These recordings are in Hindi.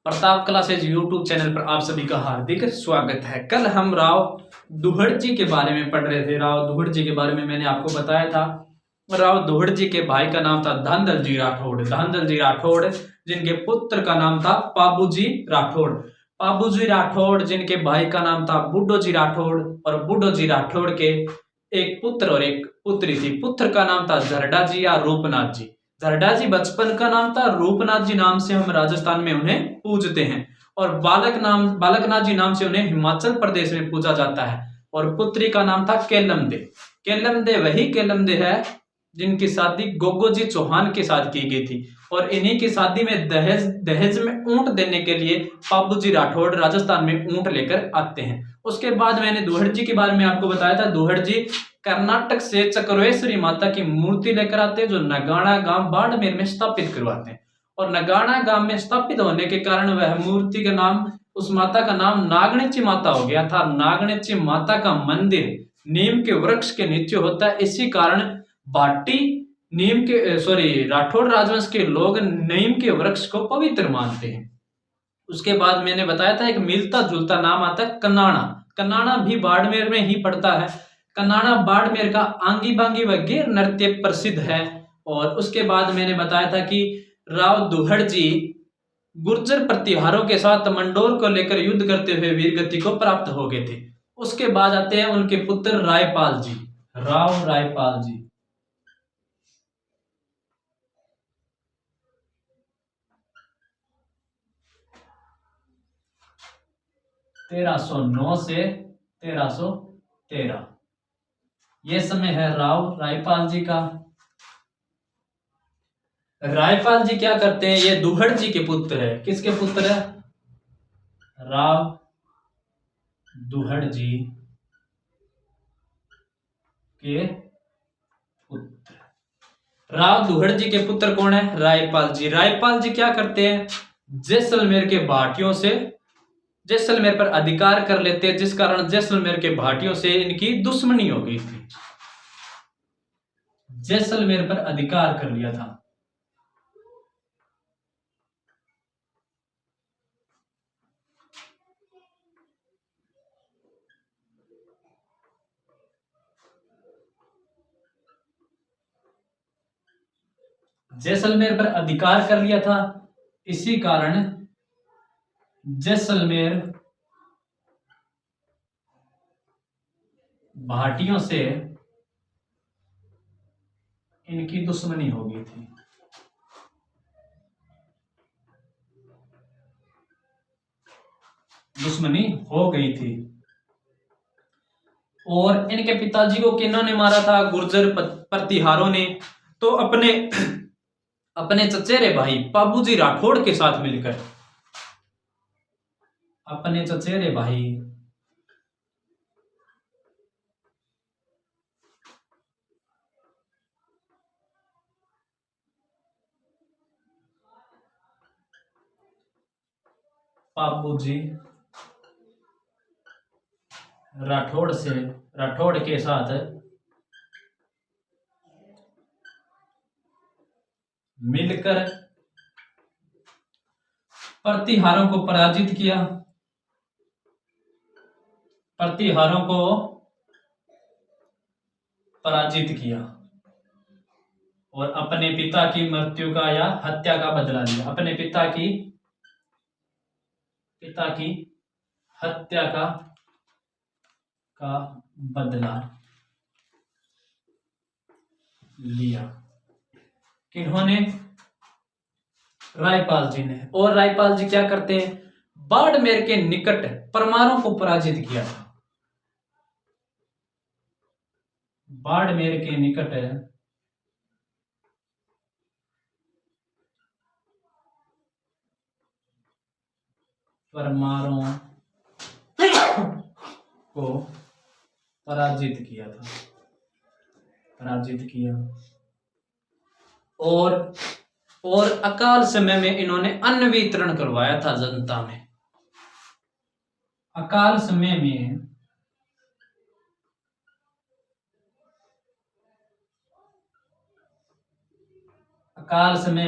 प्रताप क्लासेज यूट्यूब चैनल पर आप सभी का हार्दिक स्वागत है। कल हम राव दुहड़ जी के बारे में पढ़ रहे थे। राव दुहड़ जी के बारे में मैंने आपको बताया था। राव दुहड़ जी के भाई का नाम था धांधल जी राठौड़। धांधल जी राठौड़ जिनके पुत्र का नाम था पाबूजी राठौड़। पाबूजी राठौड़ जिनके भाई का नाम था बुड्ढो जी राठौड़। और बुड्ढो जी राठौड़ के एक पुत्र और एक पुत्री थी। पुत्र का नाम था झरडा जी या रूपनाथ जी। झरडा जी बचपन का नाम था, रूपनाथ जी नाम से हम राजस्थान में उन्हें पूजते हैं। और बालकनाथ जी नाम से उन्हें हिमाचल प्रदेश में पूजा जाता है। और पुत्री का नाम था केलमदे। केलमदे वही केलमदे है जिनकी शादी गोगो जी चौहान के साथ की गई थी। और इन्हीं की शादी में दहेज दहेज में ऊंट देने के लिए पाबूजी राठौड़ राजस्थान में ऊंट लेकर आते हैं। उसके बाद मैंने दुहड़ जी के बारे में आपको बताया था। दुहड़ जी कर्नाटक से चक्रवेश्वरी माता की मूर्ति लेकर आते हैं, जो नगाड़ा गांव बाड़मेर में स्थापित करवाते हैं। और नगाड़ा गांव में स्थापित होने के कारण वह मूर्ति का नाम, उस माता का नाम नागणेची माता हो गया था। नागणेची माता का मंदिर नीम के वृक्ष के नीचे होता है। इसी कारण भाटी राठौड़ राजवंश के लोग नीम के वृक्ष को पवित्र मानते हैं। उसके बाद मैंने बताया था एक मिलता जुलता नाम आता है कन्नाणा। कन्नाणा भी बाड़मेर में ही पड़ता है। कन्नाणा बाड़मेर का आंगी बांगी व गिर नृत्य प्रसिद्ध है। और उसके बाद मैंने बताया था कि राव दुहड़ जी गुर्जर प्रतिहारों के साथ मंडोर को लेकर युद्ध करते हुए वीरगति को प्राप्त हो गए थे। उसके बाद आते हैं उनके पुत्र रायपाल जी। राव रायपाल जी 1309 से 1313, ये समय है राव रायपाल जी का। रायपाल जी क्या करते हैं, ये दुहड़ जी के पुत्र है। किसके पुत्र है? राव दुहड़ जी के पुत्र। राव दुहड़ जी के पुत्र कौन है? रायपाल जी। रायपाल जी क्या करते हैं, जैसलमेर के भाटियों से जैसलमेर पर अधिकार कर लेते हैं, जिस कारण जैसलमेर के भाटियों से इनकी दुश्मनी हो गई थी। जैसलमेर पर अधिकार कर लिया था। जैसलमेर पर अधिकार कर लिया था। इसी कारण जैसलमेर भाटियों से इनकी दुश्मनी हो गई थी। दुश्मनी हो गई थी। और इनके पिताजी को किन्होंने मारा था? गुर्जर प्रतिहारों ने। तो अपने अपने चचेरे भाई पाबूजी राठौड़ के साथ मिलकर, अपने चचेरे भाई पाबूजी राठौड़ के साथ मिलकर प्रतिहारों को पराजित किया। प्रतिहारों को पराजित किया और अपने पिता की मृत्यु का या हत्या का बदला लिया। अपने पिता की हत्या का बदला लिया। किन्होंने? रायपाल जी ने। और रायपाल जी क्या करते हैं, बाड़मेर के निकट परमारों को पराजित किया था। बाड़मेर के निकट परमारों को पराजित किया। और अकाल समय में इन्होंने अन्न वितरण करवाया था जनता में। अकाल समय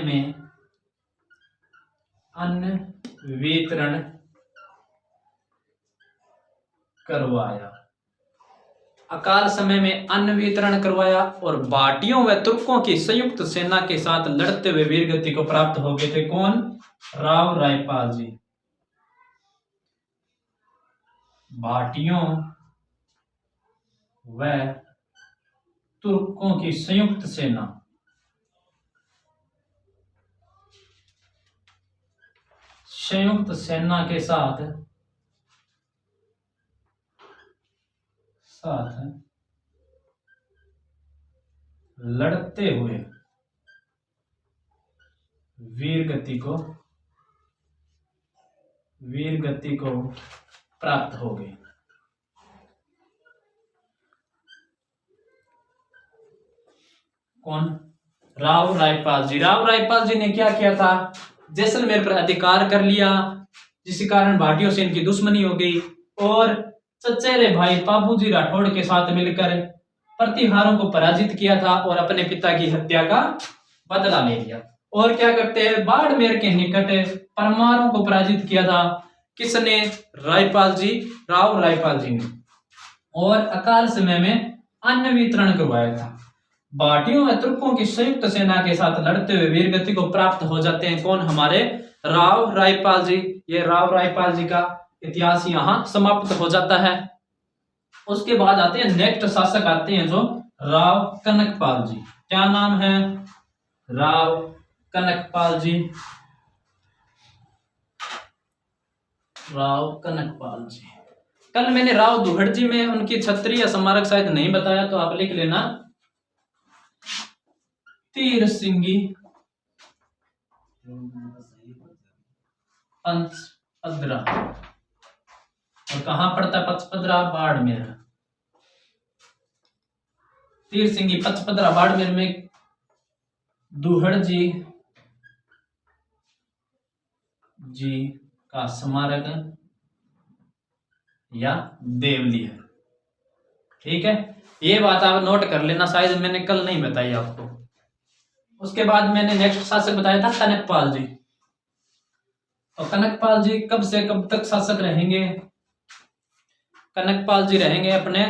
में अन्न वितरण करवाया। अकाल समय में अन्न वितरण करवाया और भाटियों व तुर्कों की संयुक्त सेना के साथ लड़ते हुए वीर गति को प्राप्त हो गए थे। कौन? राव रायपाल जी। भाटियों व तुर्कों की संयुक्त सेना के साथ लड़ते हुए वीर गति को प्राप्त हो गए। कौन? राव रायपाल जी। राव रायपाल जी ने क्या किया था? जैसलमेर पर अधिकार कर लिया, जिस कारण भाटियों से इनकी दुश्मनी हो गई और चचेरे भाई बाबूजी राठौड़ के साथ मिलकर प्रतिहारों को पराजित किया था और अपने पिता की हत्या का बदला ले लिया। और क्या करते हैं? बाड़मेर के निकट परमारों को पराजित किया था। किसने? रायपाल जी, राव रायपाल जी ने। और अकाल समय में अन्न वितरण करवाया था। भाटियों व तुर्कों की संयुक्त सेना के साथ लड़ते हुए वीर गति को प्राप्त हो जाते हैं। कौन? हमारे राव रायपाल जी। ये राव रायपाल जी का इतिहास यहाँ समाप्त हो जाता है। उसके बाद आते हैं नेक्स्ट शासक आते हैं जो राव कनकपाल जी। क्या नाम है? राव कनकपाल जी। राव कनकपाल जी। कल मैंने राव दुहड़जी में उनकी क्षत्रिय स्मारक शायद नहीं बताया, तो आप लिख लेना। तीर सिंगी पचपदरा। और कहां पड़ता है पचपदरा? बाड़मेर। तीर सिंगी पचपदरा बाड़मेर में दुहड़जी जी का स्मारक या देवली है। ठीक है, ये बात आप नोट कर लेना, शायद मैंने कल नहीं बताई आपको। उसके बाद मैंने नेक्स्ट शासक बताया था कनकपाल जी। और कनकपाल जी कब से कब तक शासक रहेंगे? कनकपाल जी रहेंगे अपने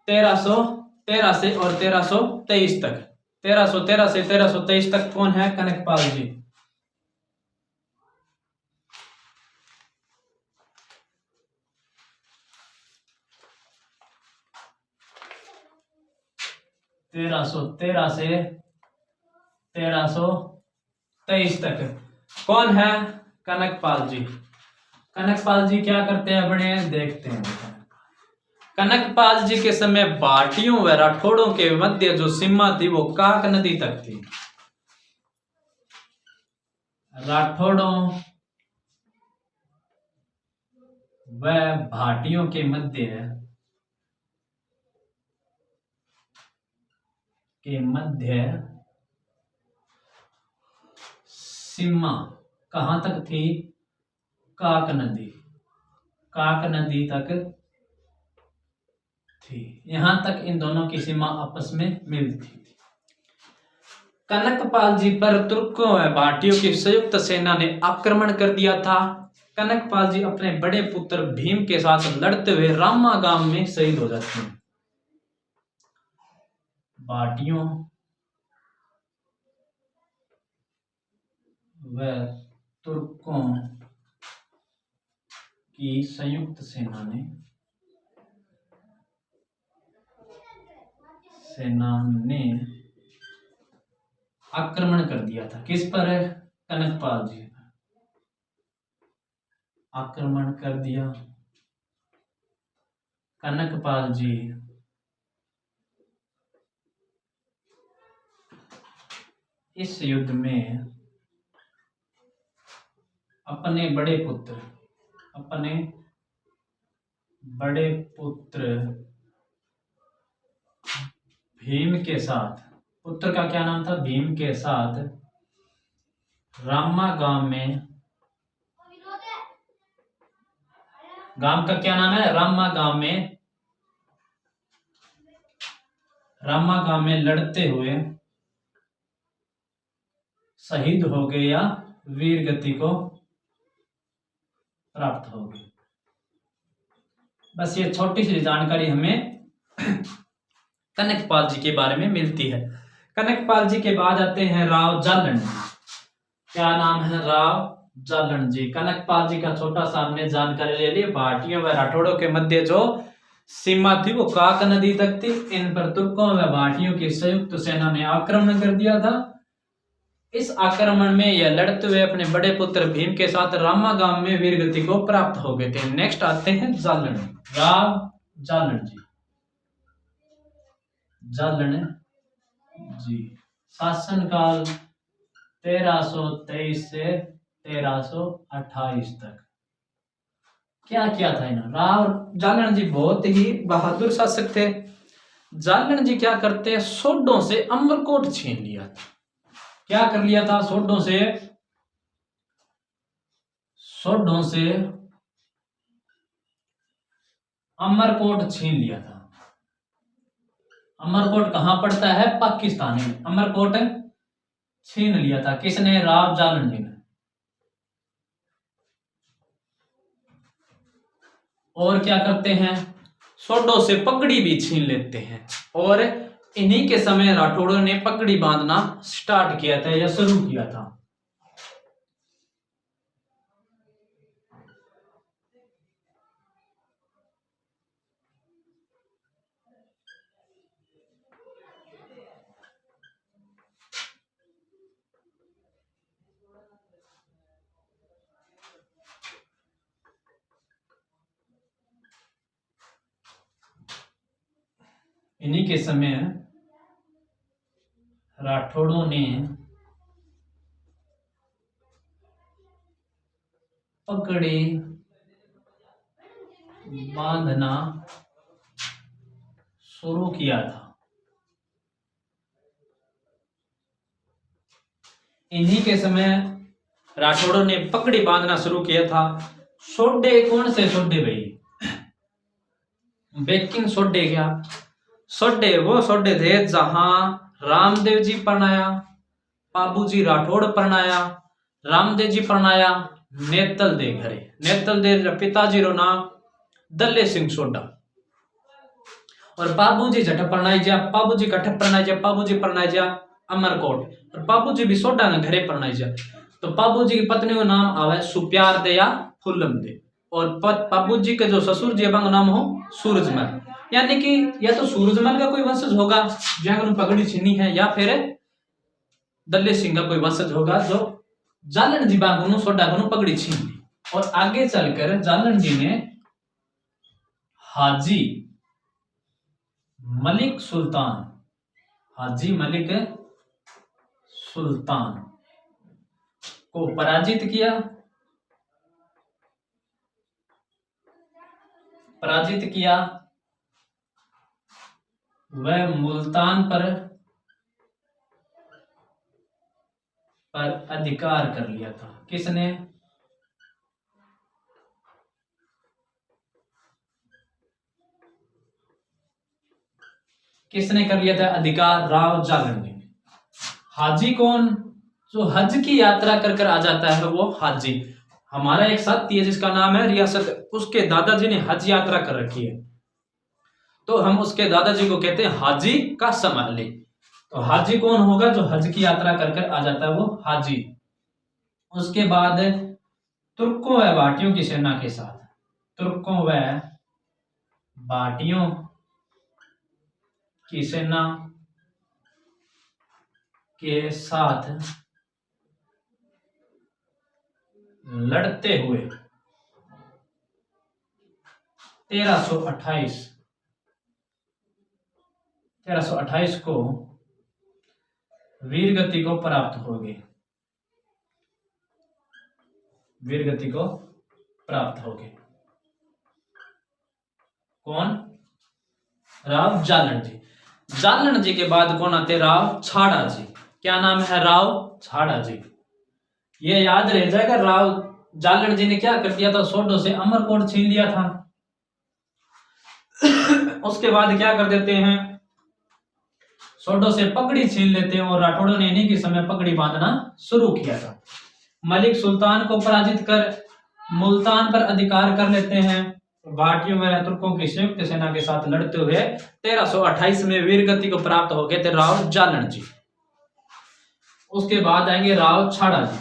1313 से और 1323 तक। 1313 से 1323 तक कौन है? कनकपाल जी। तेरह सौ 1323 तक कौन है? कनकपाल जी। कनकपाल जी क्या करते हैं अपने? देखते हैं। कनकपाल जी के समय भाटियों व राठौड़ों के मध्य जो सीमा थी वो काक नदी तक थी। राठौड़ों व भाटियों के मध्य सीमा कहां तक थी? काक नदी तक थी। यहां तक इन दोनों की सीमा आपस में मिलती थी। कनकपाल जी पर तुर्कों व भाटियों की संयुक्त सेना ने आक्रमण कर दिया था। कनकपाल जी अपने बड़े पुत्र भीम के साथ लड़ते हुए रामा गांव में शहीद हो जाते हैं। भाटियों व तुर्कों की संयुक्त सेना ने आक्रमण कर दिया था। किस पर? कनकपाल जी पर आक्रमण कर दिया। कनकपाल जी इस युद्ध में अपने बड़े पुत्र भीम के साथ, पुत्र का क्या नाम था? भीम के साथ रामा गांव में, गांव का क्या नाम है? रामा गांव में लड़ते हुए शहीद हो गए या वीर गति को प्राप्त होगी। बस ये छोटी सी जानकारी हमें कनकपाल जी के बारे में मिलती है। कनकपाल जी के बाद आते हैं राव जालन जी। क्या नाम है? राव जालन जी। कनकपाल जी का छोटा सा हमने जानकारी ले ली। भाटियों व राठौड़ों के मध्य जो सीमा थी वो काक नदी तक थी। इन पर तुर्कों व भाटियों की संयुक्त सेना ने आक्रमण कर दिया था। इस आक्रमण में यह लड़ते हुए अपने बड़े पुत्र भीम के साथ रामा गांव में वीरगति को प्राप्त हो गए थे। नेक्स्ट आते हैं जालन, राव जालन जी। जालन जी शासनकाल 1323 से 1328 तक। क्या किया था इन्होंने? राव जालन जी बहुत ही बहादुर शासक थे। जालन जी क्या करते हैं, सोडों से अमरकोट छीन लिया था। क्या कर लिया था? सोडों से अमरकोट छीन लिया था। अमरकोट कहां पड़ता है? पाकिस्तान में। अमरकोट छीन लिया था किसने? राव जालन जी ने। और क्या करते हैं? सोडों से पगड़ी भी छीन लेते हैं। और इन्हीं के समय राठौड़ों ने पगड़ी बांधना स्टार्ट किया था या शुरू किया था। इन्हीं के समय राठौड़ों ने पगड़ी बांधना शुरू किया था। इन्हीं के समय राठौड़ों ने पगड़ी बांधना शुरू किया था। सोडे कौन से सोडे भाई? बेकिंग सोडे। क्या सोडे? वो सोडे थे जहां रामदेव जी परनाया, बाबूजी राठौड़ परनाया, रामदेव जी परनाया, नेतल दे घरे। नेतल दे पिताजी रो नाम दल्ले सिंह सोडा। और बाबूजी जट परनाई जा, बाबूजी कठ परनाई जा, बाबूजी परनाई जा अमरकोट। और बाबूजी भी सोडा ने घरे परनाई जा। तो बाबूजी की पत्नी का नाम आवे सुप्यार दे या फुल्लम दे। और बाबूजी के जो ससुर जी का नाम हो सूरजमल। यानी कि या तो सूरजमल का कोई वंशज होगा जहां पगड़ी छीनी है, या फिर दल्ले सिंह का कोई वंशज होगा जो जालन जी बागुनु सोडा गुनु पगड़ी छीन ली। और आगे चलकर जालन जी ने हाजी मलिक सुल्तान को पराजित किया। वह मुल्तान पर अधिकार कर लिया था। किसने? कर लिया था अधिकार? राव जालन ने। हाजी कौन? जो हज की यात्रा कर आ जाता है वो हाजी। हमारा एक साथी है जिसका नाम है रियासत, उसके दादाजी ने हज यात्रा कर रखी है, तो हम उसके दादाजी को कहते हैं हाजी का समाली। तो हाजी कौन होगा? जो हज की यात्रा कर आ जाता है वो हाजी। उसके बाद तुर्कों व भाटियों की सेना के साथ, तुर्कों व भाटियों की सेना के साथ लड़ते हुए 1328 को वीरगति को प्राप्त हो गए। कौन? राव जालन जी। जालन जी के बाद कौन आते? राव छाड़ा जी। क्या नाम है? राव छाड़ा जी। ये याद रह जाएगा। राव जालन जी ने क्या कर दिया था? सोडो से अमरकोट छीन लिया था। उसके बाद क्या कर देते हैं? सोडो से पगड़ी छीन लेते हैं। और राठौड़ों ने इन्हीं के समय पगड़ी बांधना शुरू किया था। मलिक सुल्तान को पराजित कर मुल्तान पर अधिकार कर लेते हैं। भाटियों में तुर्कों की संयुक्त सेना के साथ लड़ते हुए 1328 में वीरगति को प्राप्त हो गए थे राव जालन जी। उसके बाद आएंगे राव छाड़ा जी।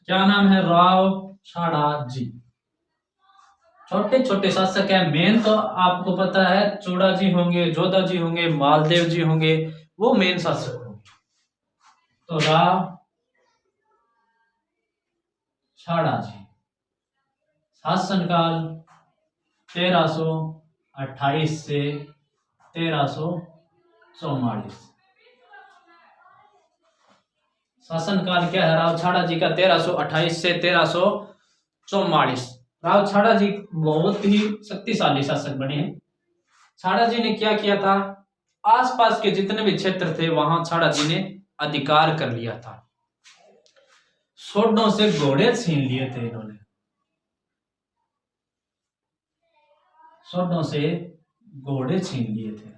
क्या नाम है? राव छाड़ा जी। छोटे छोटे शासक हैं। मेन तो आपको पता है चूड़ा जी होंगे, जोधा जी होंगे, मालदेव जी होंगे, वो मेन शासक होंगे। तो राव छाड़ा जी शासनकाल 1328 से 1344। शासनकाल क्या है राव छाड़ा जी का? 1328 से 1344। राव छाड़ा जी बहुत ही शक्तिशाली शासक बने हैं। छाड़ा जी ने क्या किया था? आसपास के जितने भी क्षेत्र थे वहां छाड़ा जी ने अधिकार कर लिया था। सोडों से घोड़े छीन लिए थे इन्होंने। सोडों से घोड़े छीन लिए थे।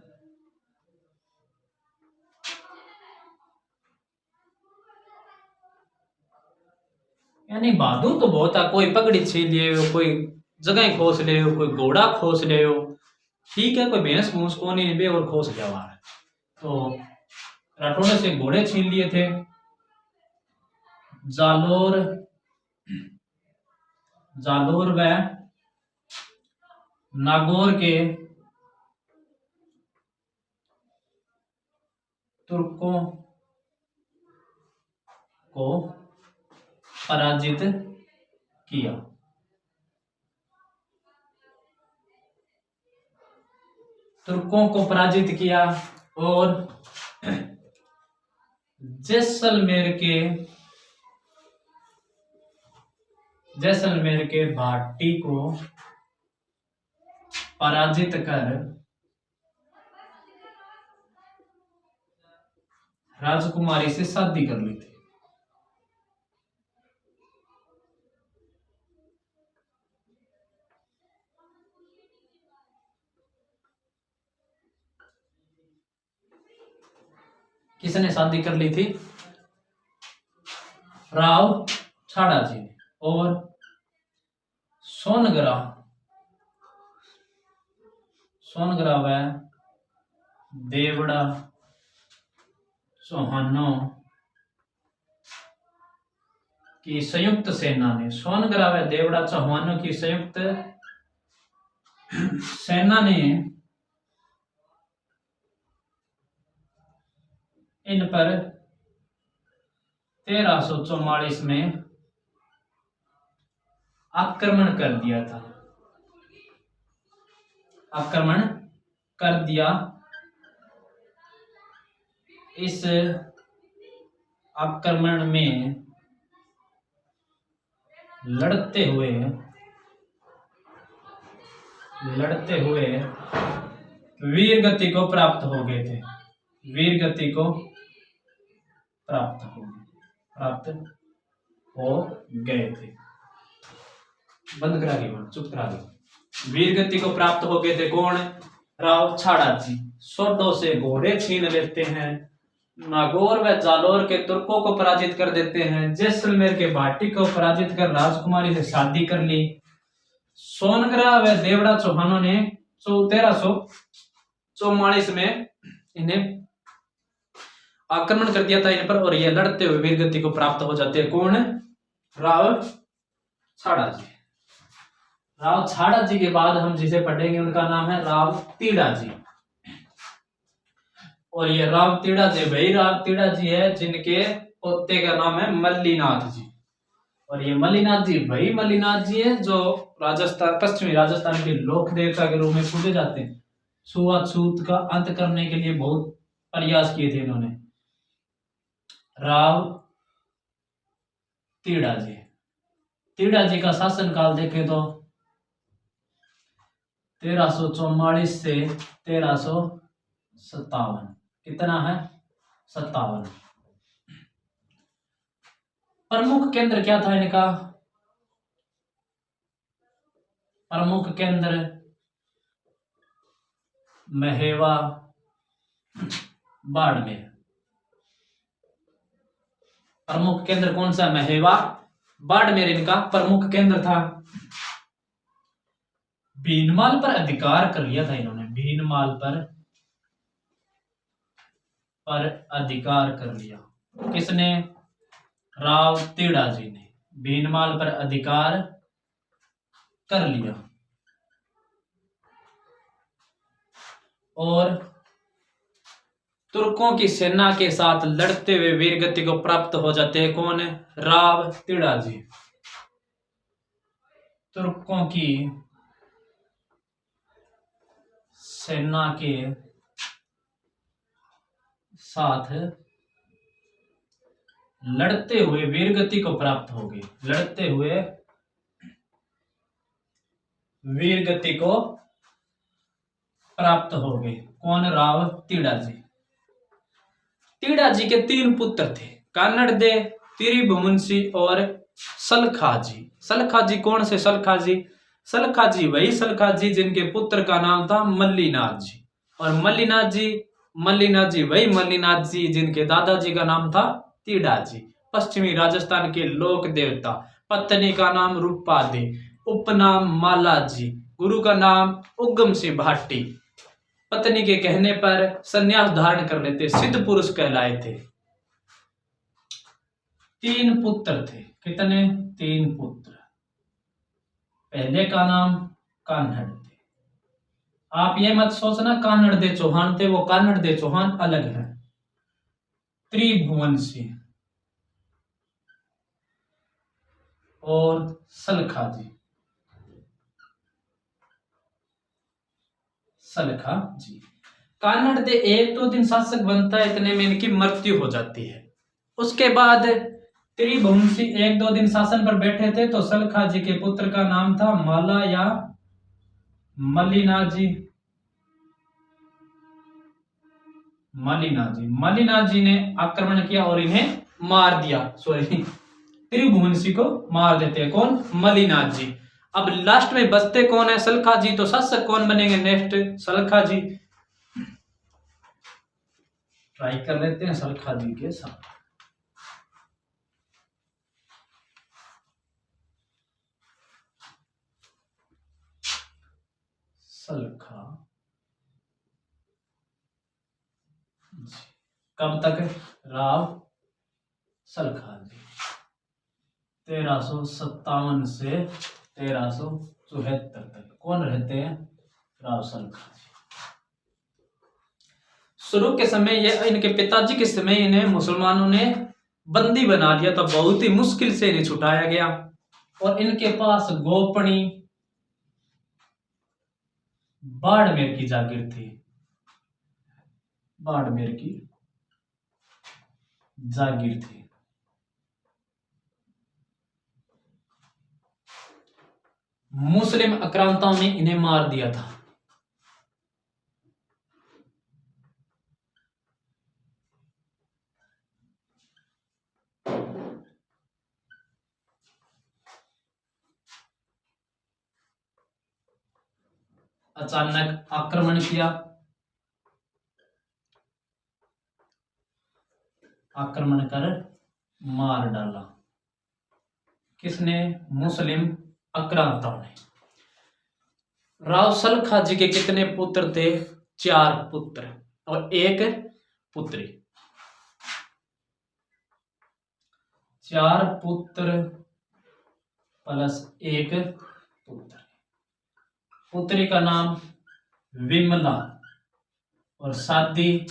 यानी बहादुर तो बहुत था। कोई पगड़ी छीन लिए हो, कोई जगह खोस ले हो, कोई घोड़ा खोस ले हो, ठीक है, कोई भैंस भूस को नहीं बे और खोस गया वहां। तो राठौड़ से घोड़े छीन लिए थे। जालोर व नागौर के तुर्कों को पराजित किया। तुर्कों को पराजित किया और जैसलमेर के भाटी को पराजित कर राजकुमारी से शादी कर ली थी। किसने शादी कर ली थी? राव छाड़ा जी ने। और सोनगरा व देवड़ा चौहानों की संयुक्त सेना ने, सोनगरा व देवड़ा चौहानों की संयुक्त सेना ने इन पर 1344 में आक्रमण कर दिया था। आक्रमण कर दिया। इस आक्रमण में लड़ते हुए वीरगति को प्राप्त हो गए थे। वीरगति को प्राप्त हो गए थे। बंद करा दी, चुप करा दी। वीरगति को प्राप्त हो गए थे कौन? राव छाड़ा जी। सोडों से घोड़े छीन लेते हैं। नागौर व जालोर के तुर्कों को पराजित कर देते हैं। जैसलमेर के भाटी को पराजित कर राजकुमारी से शादी कर ली। सोनगरा व देवड़ा चौहानों ने 1344 में इन्हें आक्रमण कर दिया था इन पर, और ये लड़ते हुए वीरगति को प्राप्त हो जाते हैं कौन? राव छाड़ा जी। राव छाड़ा जी के बाद हम जिसे पढ़ेंगे उनका नाम है राव तीड़ा जी। और ये राव तीड़ा जी वही राव तीड़ा जी है जिनके पोते का नाम है मल्लीनाथ जी। और ये मल्लीनाथ जी वही मल्लीनाथ जी है जो राजस्थान, पश्चिमी राजस्थान के लोक देवता के रूप में पूजे जाते हैं। छुआछूत का अंत करने के लिए बहुत प्रयास किए थे इन्होंने। राव तीड़ा जी का शासनकाल देखें तो 1344 से 1357। कितना है? 57। प्रमुख केंद्र क्या था इनका? प्रमुख केंद्र महेवा, बाड़मेर। प्रमुख केंद्र कौन सा? महेवा, बाड़मेर इनका प्रमुख केंद्र था। भीनमाल पर अधिकार कर लिया था इन्होंने, भीनमाल पर अधिकार कर लिया। किसने? राव तीड़ाजी ने भीनमाल पर अधिकार कर लिया और तुर्कों की सेना के साथ लड़ते हुए वीरगति को प्राप्त हो जाते हैं। कौन? राव तीड़ाजी। तुर्कों की सेना के साथ लड़ते हुए वीरगति को प्राप्त हो गए, लड़ते हुए वीरगति को प्राप्त हो गए। कौन? राव तीड़ाजी। तीड़ाजी के 3 पुत्र थे, कानड़दे, तिरिभुवनसी और सलखाजी। सलखाजी कौन से सलखाजी? सलखाजी वही सलखाजी जिनके पुत्र का नाम था मल्लीनाथ जी, और मल्लीनाथ जी वही मल्लीनाथ जी जिनके दादाजी का नाम था तीड़ाजी। पश्चिमी राजस्थान के लोक देवता। पत्नी का नाम रूपा दे, उपनाम माला जी, गुरु का नाम उगम सिंह भाटी। पत्नी के कहने पर संन्यास धारण कर लेते, सिद्ध पुरुष कहलाए थे। 3 पुत्र थे। कितने? 3 पुत्र। पहले का नाम कान्हड़ थे। आप ये मत सोचना कान्हड़ दे चौहान थे, वो कान्हड़ दे चौहान अलग है। त्रिभुवनसी और सलखाजी। कान्हड़ दे 1-2 दिन शासक बनता है, इतने में इनकी मृत्यु हो जाती है। उसके बाद त्रिभुवनसी 1-2 दिन शासन पर बैठे थे, तो सलखाजी के पुत्र का नाम था माला या मल्लीनाथ जी। मल्लीनाथ जी ने आक्रमण किया और इन्हें मार दिया। त्रिभुवनसी को मार देते हैं। कौन? मल्लीनाथ जी। अब लास्ट में बचते कौन है? सलखाजी। तो शासक कौन बनेंगे नेक्स्ट? सलखाजी। ट्राई कर लेते हैं सलखाजी के साथ। सलखा कब तक? राव सलखाजी 1357 से 1374 तक। कौन रहते हैं? राव सलखाजी। शुरू के समय ये इनके पिताजी के समय इन्हें मुसलमानों ने बंदी बना लिया था, बहुत ही मुश्किल से इन्हें छुटाया गया। और इनके पास गोपनी बाड़मेर की जागीर थी, बाड़मेर की जागीर थी। मुस्लिम आक्रांताओं ने इन्हें मार दिया था। अचानक आक्रमण किया, आक्रमण कर मार डाला। किसने? मुस्लिम आक्रांताओं ने। राव सलखाजी के कितने पुत्र थे? 4 पुत्र और 1 पुत्री। 4 पुत्र प्लस 1 पुत्र। पुत्री का नाम विमला और शादी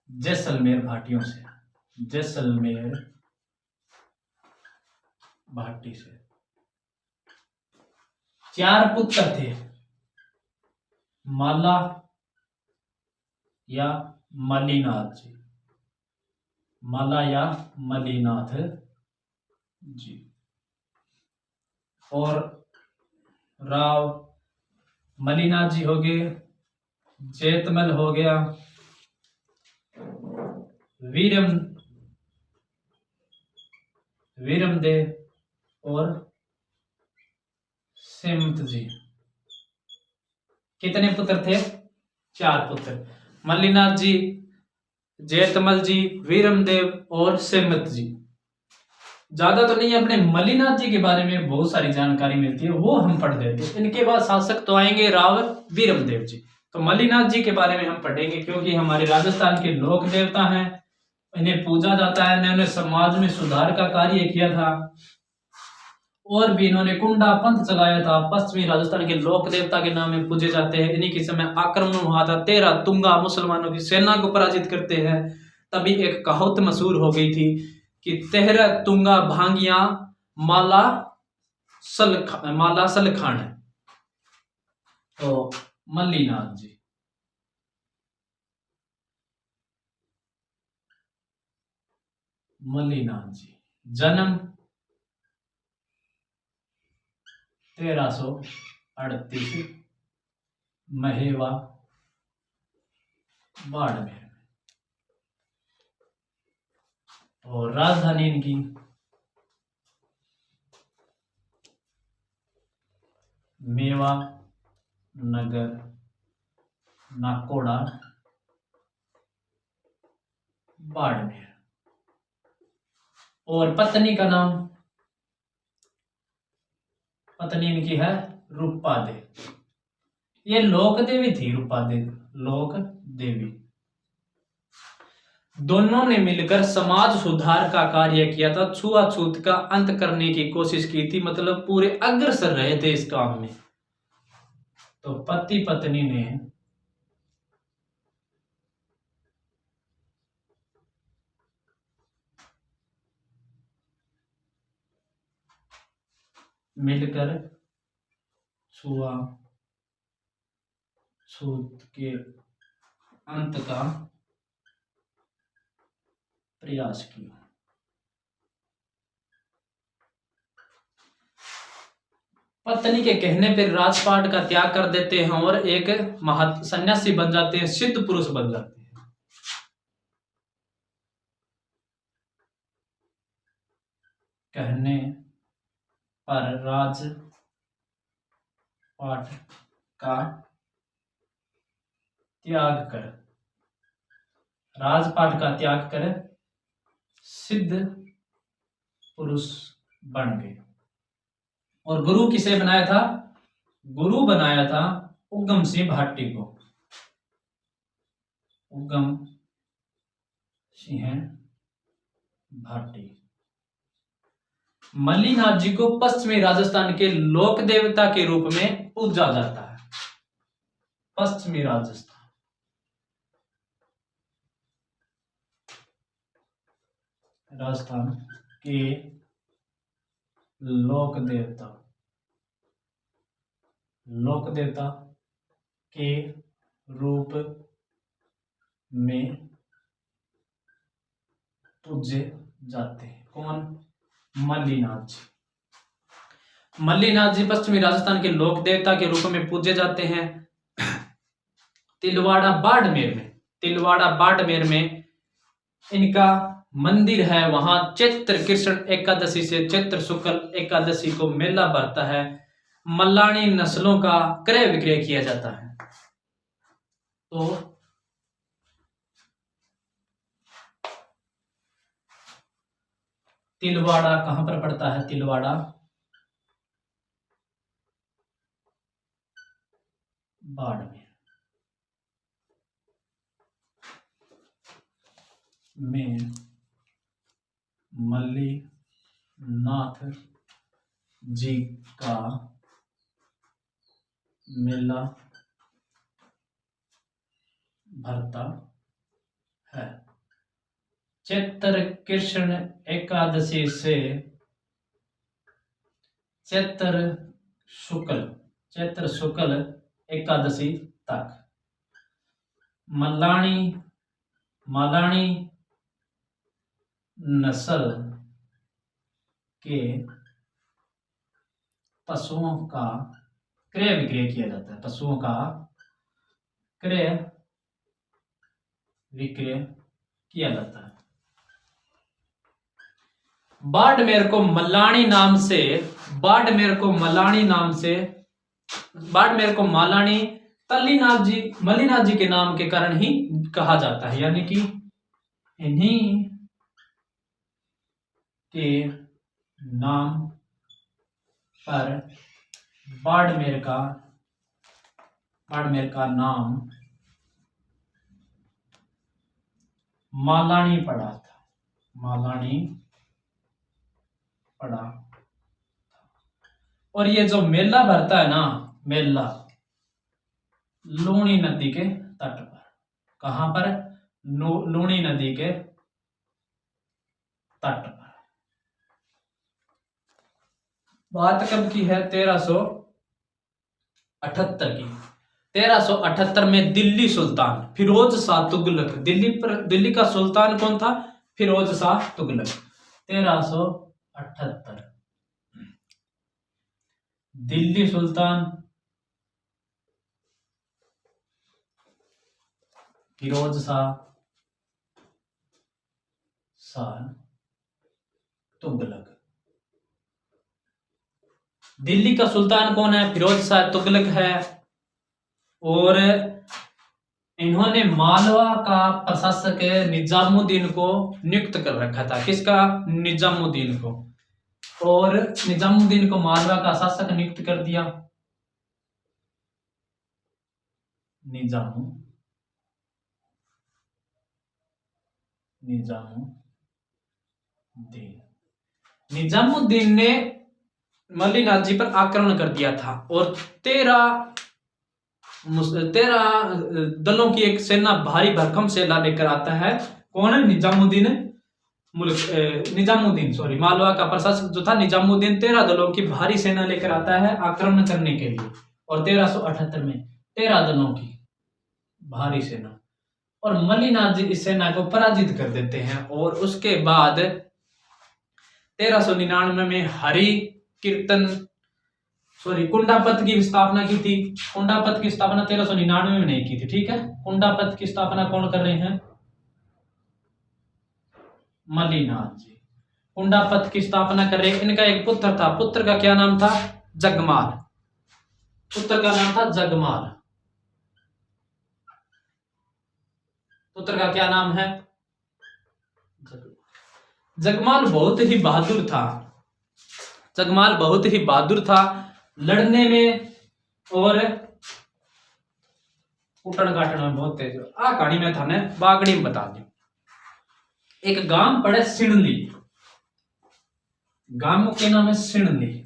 जैसलमेर भाटियों से, जैसलमेर भाटी से। 4 पुत्र थे, माला या मल्लीनाथ जी, माला या मल्लीनाथ जी, और राव मल्लीनाथ जी हो गए, जेतमल हो गया, वीरमदेव और सेमत जी। कितने पुत्र थे? 4 पुत्र। मल्लीनाथ जी, जेतमल जी, वीरमदेव और सेमत जी। ज्यादा तो नहीं, अपने मल्लीनाथ जी के बारे में बहुत सारी जानकारी मिलती है, वो हम पढ़ देते हैं। इनके बाद शासक तो आएंगे राव वीरमदेव जी। तो मल्लीनाथ जी के बारे में हम पढ़ेंगे, क्योंकि हमारे राजस्थान के लोक देवता हैं, इन्हें पूजा जाता है। इन्होंने समाज में सुधार का कार्य किया था, और भी इन्होंने कुंडा पंथ चलाया था। पश्चिमी राजस्थान के लोक देवता के नाम में पूजे जाते हैं। इन्हीं के समय आक्रमण हुआ था, 13 तुंगा मुसलमानों की सेना को पराजित करते हैं। तभी एक कहावत मशहूर हो गई थी कि 13 तुंगा भांगिया माला सलखान। तो मल्लीनाथ जी, मल्लीनाथ जी जन्म 1338 महेवा बाड़मेर, और राजधानी इनकी मेवा नगर नाकोड़ा बाड़मेर। और पत्नी का नाम, पत्नी इनकी है रूपा दे। ये लोक देवी थी, रूपा दे लोक देवी। दोनों ने मिलकर समाज सुधार का कार्य किया था, छुआछूत का अंत करने की कोशिश की थी, मतलब पूरे अग्रसर रहे थे इस काम में। तो पति पत्नी ने मिलकर छुआछूत के अंत का प्रयास किया। पत्नी के कहने पर राजपाट का त्याग कर देते हैं और एक सन्यासी बन जाते हैं, सिद्ध पुरुष बन जाते हैं। कहने पर राजपाट का त्याग कर सिद्ध पुरुष बन गए। और गुरु किसे बनाया था? गुरु बनाया था उगम सिंह भाटी को। उगम सिंह भाटी। मल्लीनाथ जी को पश्चिमी राजस्थान के लोक देवता के रूप में पूजा जाता है। पश्चिमी राजस्थान के लोक देवता के रूप में पूजे जाते हैं। कौन? मल्लीनाथ जी। मल्लीनाथ जी पश्चिमी राजस्थान के लोक देवता के रूप में पूजे जाते हैं। तिलवाड़ा बाड़मेर में इनका मंदिर है। वहां चैत्र कृष्ण एकादशी से चैत्र शुक्ल एकादशी को मेला भरता है। मल्लानी नस्लों का क्रय विक्रय किया जाता है। तो तिलवाड़ा कहां पर पड़ता है? तिलवाड़ा बाड़मेर में मल्लीनाथ जी का मेला भरता है। चैत्र कृष्ण एकादशी से चैत्र शुक्ल एकादशी तक मल्लानी नस्ल के पशुओं का क्रय विक्रय किया जाता है। पशुओं का क्रय विक्रय किया जाता है। बाड़मेर को मल्लानी मल्लीनाथ जी के नाम के कारण ही कहा जाता है, यानी कि इन्हीं के नाम पर बाड़मेर का नाम मालानी पड़ा था। मालानी पड़ा। और ये जो मेला भरता है ना, मेला लूणी नदी के तट पर। कहां पर? लूणी नदी के तट पर। बात कब की है? 1378 की। 1378 में दिल्ली सुल्तान फिरोज शाह तुगलक, दिल्ली का सुल्तान कौन था? फिरोज शाह तुगलक। 1378 दिल्ली सुल्तान फिरोज शाह तुगलक। दिल्ली का सुल्तान कौन है? फिरोज शाह तुगलक है। और इन्होंने मालवा का प्रशासक निजामुद्दीन को नियुक्त कर रखा था। किसका? निजामुद्दीन को। और निजामुद्दीन को मालवा का शासक नियुक्त कर दिया। निजामुद्दीन ने मल्लिनाथ जी पर आक्रमण कर दिया था और 13 दलों की एक सेना, भारी भरकम सेना लेकर आता है। कौन है? निजामुद्दीन मालवा का प्रशासक जो था निजामुद्दीन 13 दलों की भारी सेना लेकर आता है आक्रमण करने के लिए। और 1378 में 13 दलों की भारी सेना, और मल्लिनाथ जी इस सेना को पराजित कर देते हैं। और उसके बाद 1399 में कुंडापत की स्थापना की थी। कुंडापत की स्थापना 1399 में नहीं की थी, ठीक है। कुंडापत की स्थापना कौन कर रहे हैं? मल्लिनाथ जी कुंडापत की स्थापना कर रहे हैं। इनका एक पुत्र था, पुत्र का क्या नाम था? जगमाल। पुत्र का नाम था जगमाल। पुत्र का क्या नाम है? जगमाल बहुत ही बहादुर था। जगमाल बहुत ही बहादुर था लड़ने में और उठन काटन में बहुत तेज। आ कहानी में थाने बागड़ी में बता दी। एक गांव पड़े सिणली, गांव के नाम है सिणली।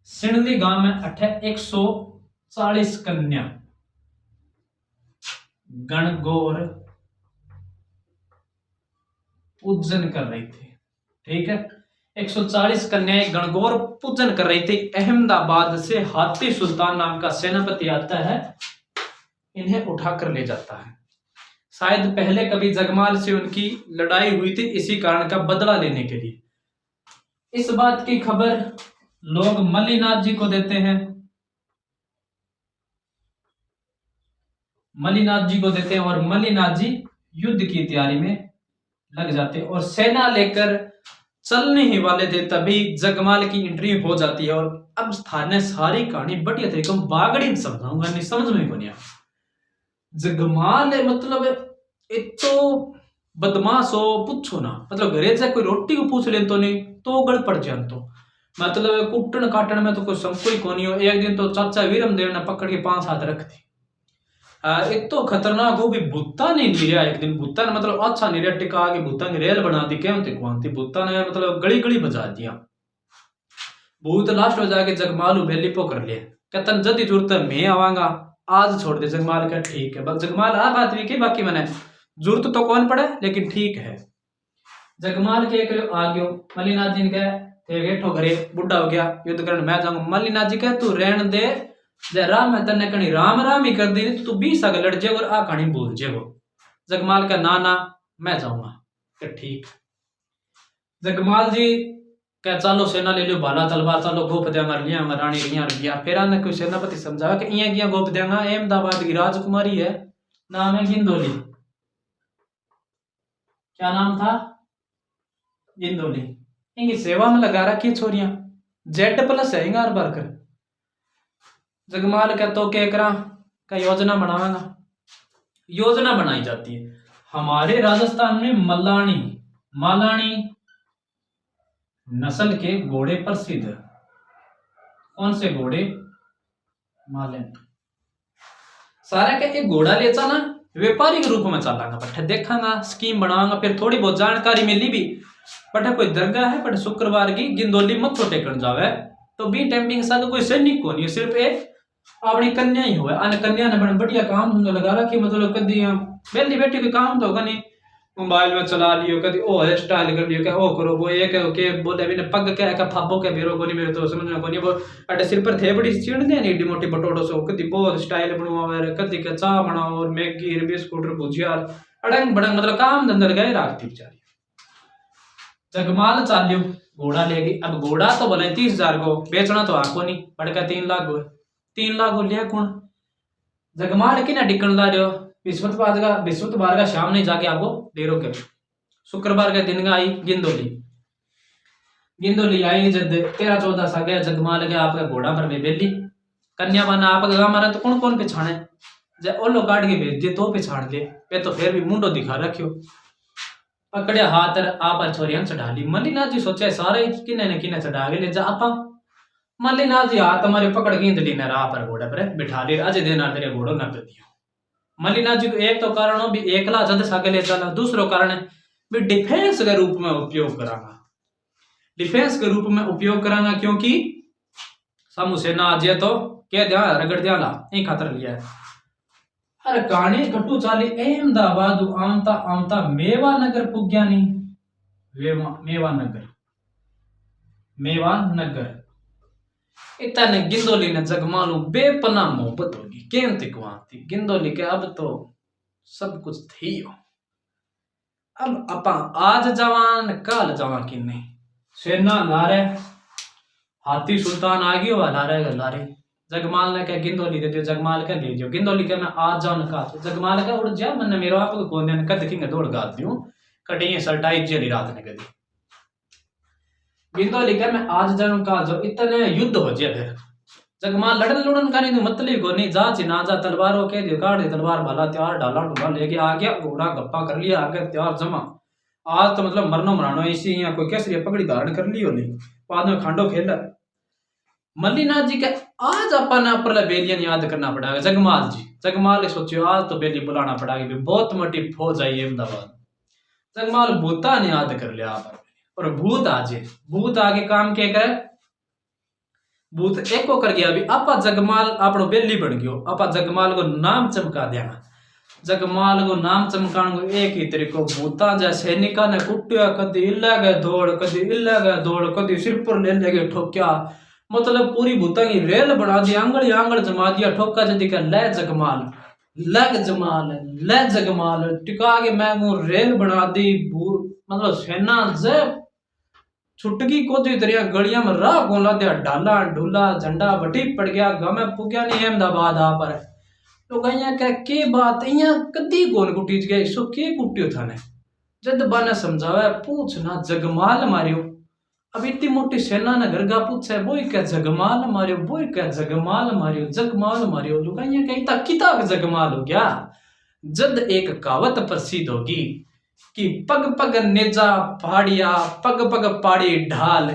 सिणली गांव में 140 कन्या गणगौर पूजन कर रही थी, ठीक है। 140 कन्याएं गणगौर पूजन कर रही थी। अहमदाबाद से हाथी सुल्तान नाम का सेनापति आता है, इन्हें उठाकर ले जाता है। शायद पहले कभी जगमाल से उनकी लड़ाई हुई थी, इसी कारण का बदला लेने के लिए। इस बात की खबर लोग मल्लिनाथ जी को देते हैं। मल्लिनाथ जी को देते हैं और मल्लिनाथ जी युद्ध की तैयारी में लग जाते हैं और सेना लेकर चलने ही वाले थे, तभी जगमाल की एंट्री हो जाती है। और अब स्थानीय सारी कहानी बढ़िया तरीके से बागड़ी में समझाऊंगा, नहीं समझ में को नहीं। जगमाल मतलब एक तो बदमाश हो, पूछो ना। मतलब घरे से कोई रोटी को पूछ ले तो नहीं तो गड़ पड़ जान। तो मतलब कुटन काटन में तो कोई कोनी हो। एक दिन तो चाचा वीरम देव ने पकड़ के 5 हाथ रख दी। एक तो खतरनाक हो भी भूता नहीं लिया। एक दिन भूता ने मतलब अच्छा नहीं रहा टिका के भूता ने रेल बना दी। क्या होती भूता ने मतलब गली गली बजा दिया। भूत लास्ट हो जाके जगमाल बेली पो कर लिया। कहता जदी जरूरत है मैं आवांगा, आज छोड़ दे। जगमाल का ठीक है। जगमाल आ बात भी की, बाकी मैंने जरूरत तो कौन पड़े, लेकिन ठीक है। जगमाल के आ गयो। मल्लिनाथ जी ने बैठो घरे, बुढ़ा हो गया, युद्ध करने मैं जाऊंगा। मल्लिनाथ जी कहे तू रहन दे, जय राम है तने कहीं राम राम ही कर दी तो तू 20 आगे लड़ जाए और आ कहानी भूल जाए। जगमाल का ना मैं जाऊंगा। ठीक। जगमाल जी क्या चलो सेना ले लो, भाला तलवार चलो गोप देंगा लिया रानी रिया रुपया। फिर आने कोई सेनापति समझाया कि इं किया गोप देंगा। अहमदाबाद की राजकुमारी है, नाम है गिंदोली। क्या नाम था? गिंदोली। इनकी सेवा में लगा रखी छोरियां, जेड प्लस है इंगार बार कर। जगमाल का तो क्या करा का योजना बनावागा। योजना बनाई जाती है हमारे राजस्थान में मालानी नस्ल के घोड़े प्रसिद्ध। कौन से घोड़े? मालन। सारा का एक घोड़ा ले चला व्यापारिक रूप में चलागा पट्टा देखागा स्कीम बनावागा। फिर थोड़ी बहुत जानकारी मिली भी पट्टा कोई दरगाह है पट्टा शुक्रवार की गिंदोली मत्थो टेकन जावे तो बी टेम्पिंग साथ कोई सैनिक को नहीं, सिर्फ एक अपनी कन्या ही हुआ। अन कन्या ने बड़ा बढ़िया काम धंधा लगा रखी, मतलब कदी वेली बैठी कोई काम तो कनी मोबाइल में चला लियो, कदी ओ हेयर स्टाइल कर लियो, क्या ओ करो वो एक के बोले भी ने पग क्या का फाबो के बेरो कोनी मेरे तो समझ में कोनी वो अटे सिर पर थे बड़ी चीड़ दे नी मोटी बटोड़ो सो कदी बहुत स्टाइल बनवावे, कदी का चा बनाओ और मैगी बिस्कुट भुजिया अड़ंग बड़ंग मतलब काम धंधा लगाए राखती बेचारी। जगमाल चालियो घोड़ा लेगी। अब घोड़ा तो बोले 30,000 को बेचना तो आको नहीं पड़का 3 लाख हो, 3 लाख हो लिया कौन? जगमाल की ना टिकन ला रहे हो बिस्वतवार का शाम नहीं जाके आपको देरो के शुक्रवार के दिन का आई गिंदोली आई जब 13-14 सा गया जगमाल के आपका घोड़ा पर बेली कन्या बना आपका गाँव मारा तो कौन पिछाने जब ओलो काट के भेज दिए तो पिछाड़ ले पे तो फिर भी मुंडो दिखा रखियो पकड़े हाथ आप छोरियां चढ़ा ली। मल्लीनाथ जी सोचे सारे किन्ने ने किन्ने चढ़ा के ले जा आपा। मल्लीनाथ जी हाथ हमारे पकड़ गिंदली ने राह पर घोड़े पर बिठा ली अजय देना तेरे घोड़ो न दियो। मल्लीनाथ जी को एक तो कारण हो भी एकला जद सागे ले चला, दूसरो कारण है भी डिफेंस के रूप में उपयोग करांगा। डिफेंस के रूप में उपयोग करांगा क्योंकि सामू सेना आ जाए तो क्या दिया रगड़ दिया ला यही खातर लिया है। अरे कहानी कटू चाली अहमदाबाद आमता आमता मेवा नगर पुग्या नहीं मेवा नगर इतने गिंदोली ने जगमालू बेपना मोहब्बत होगी केंती कुआती गिंदोली के अब तो सब कुछ थी हो। अब अपा आज जवान कल जवान की नहीं सेना लारे हाथी सुल्तान आ गयो लारे जगमाल ने क्या गिंदोली दे दियो जगमाल का ले दियो गिंदोली के मैं आज जाऊं का तो जगमाल का उड़ जा मन मेरो आप को कोने ने कद किंग दौड़ गा दियो कटिए सल्टाई जेली रात ने कदी गिंदोली के मैं आज जाऊं का जो इतने युद्ध हो जाए फिर जगमाल लड़न का नहीं तो मतलब को नहीं जा चिना जा तलवारों के दियो काट दे तलवार भला त्यार डाला डुला लेके आ गया घोड़ा गप्पा कर लिया आगे त्यार जमा आज तो मतलब मरनो मरानो इसी या कोई कैसे पकड़ी धारण कर ली होली बाद में खांडो खेला। मल्लीनाथ जी के आज अपन अपना बेलियन याद करना पड़ेगा जगमाल सोचियो आज तो बेली बुलाना पड़ेगा भी बहुत मोटी फौज आई अहमदाबाद। जगमाल भूता ने याद कर लिया आप और भूत आगे काम क्या करे भूत एक को कर गया अभी आपा जगमाल आपनो बेली बन गयो आपा जगमाल को नाम चमका देना। जगमाल को नाम चमकाने को एक ही तरीको भूता जैसे सैनिका ने कुटिया कदी इल्ला गए दौड़ कदी सिर पर ले गए ठोक्या मतलब पूरी भूता की रेल बना दी आंगल जमा दिया ठोका जदी का ले जगमाल टिका के मैं रेल बना दी मतलब सेना जे छुटकी को दी दरिया गलियां में राह गोला दिया डाला ढूला झंडा बटी पड़ गया गमे पुग्या नहीं अहमदाबाद आ पर तो गया क्या के बात यहाँ कदी कौन कुटीज गया इसो के कुटियो था ने जद बाने समझावा पूछना जगमाल मारियो अब इतनी मोटी सेना ने घर गा पूछे बोई क्या जगमाल मारियो लुगाइया क्या इतना किताब जगमाल हो गया। जद एक कहावत प्रसिद्ध होगी कि पग पग नेजा पहाड़िया पग पग पहाड़ी ढाल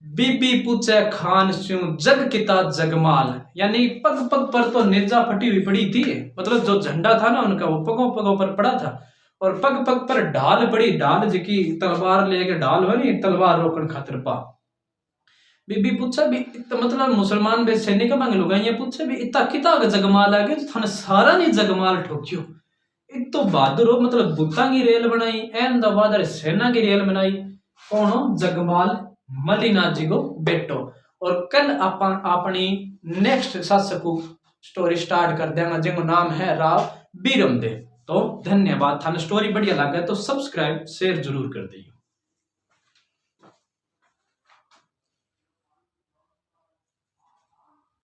बीबी पूछे खान स्यू जग किता जगमाल यानी पग पग पर तो नेजा फटी हुई पड़ी थी मतलब जो झंडा था ना उनका वो पगों पर पड़ा था और पग पग पर ढाल पड़ी ढाल जी तलवार लेके ढाल बनी तलवार रोकन खातिर पा बीबी पूछा भी मतलब मुसलमान बे सैनिक मांग लुगाइया पूछे भी इतना किता जगमाल आ गया तो थाने सारा नहीं जगमाल ठोकियो इत तो बहादुर हो मतलब भूता की रेल बनाई अहमदाबाद सेना की रेल बनाई कौन हो जगमाल मल्लीनाथ जी को बेटो। और कल अपन अपनी नेक्स्ट सत्सकु स्टोरी स्टार्ट कर देंगे जिनको नाम है राव बीरमदेव। तो धन्यवाद थाने स्टोरी बढ़िया लगा तो सब्सक्राइब शेयर जरूर कर दिए।